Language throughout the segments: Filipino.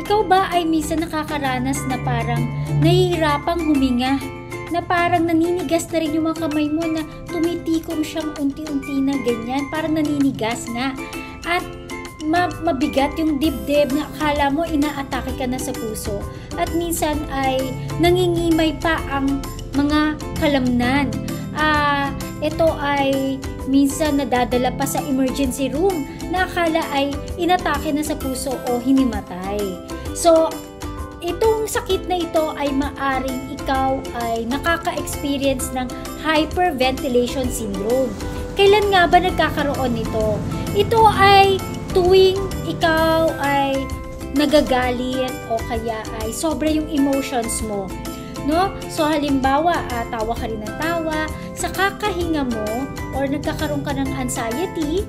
Ikaw ba ay minsan nakakaranas na parang nahihirapang huminga? Na parang naninigas na rin yung mga kamay mo, na tumitikom siyang unti-unti na ganyan, parang naninigas nga. At mabigat yung dibdib na akala mo inaatake ka na sa puso. At minsan ay nangingimay pa ang mga kalamnan. Ito ay minsan nadadala pa sa emergency room na akala ay inatake na sa puso o hinimatay. So, itong sakit na ito ay maaring ikaw ay nakaka-experience ng hyperventilation syndrome. Kailan nga ba nagkakaroon nito? Ito ay tuwing ikaw ay nagagalit o kaya ay sobra yung emotions mo. No? So halimbawa, tawa ka rin ng tawa, sa kakahinga mo or nagkakaroon ka ng anxiety,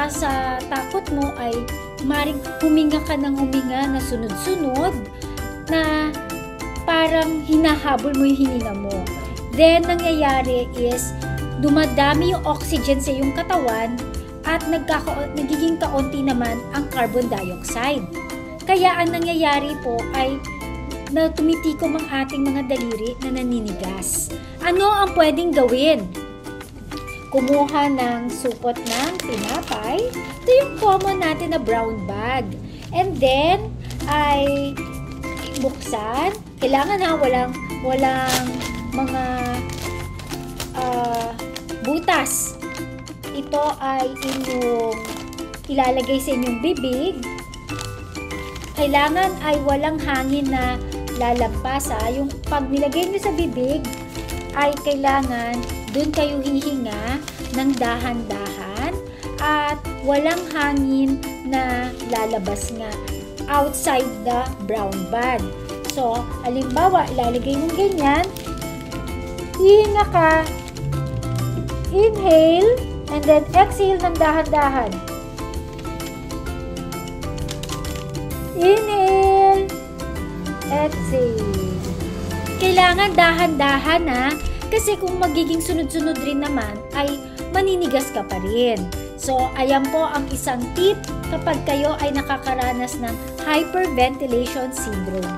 sa takot mo ay maring huminga ka ng huminga na sunod-sunod, na parang hinahabol mo yung hininga mo. Then, nangyayari is, dumadami yung oxygen sa iyong katawan at nagiging kaunti naman ang carbon dioxide. Kaya ang nangyayari po ay na tumitikom ang ating mga daliri na naninigas. Ano ang pwedeng gawin? Kumuha ng supot ng tinapay. Ito yung common natin na brown bag. And then, ay buksan. Kailangan walang mga butas. Ito ay inyong ilalagay sa inyong bibig. Kailangan ay walang hangin na lalampas. Yung pag nilagay nyo sa bibig, ay kailangan dun kayo hihinga ng dahan-dahan at walang hangin na lalabas nga outside the brown bag. So, halimbawa, ilalagay mo ganyan, hihinga ka, inhale, and then exhale ng dahan-dahan. Inhale, exhale. Kailangan dahan-dahan kasi kung magiging sunod-sunod rin naman ay maninigas ka pa rin. So, ayan po ang isang tip kapag kayo ay nakakaranas ng hyperventilation syndrome.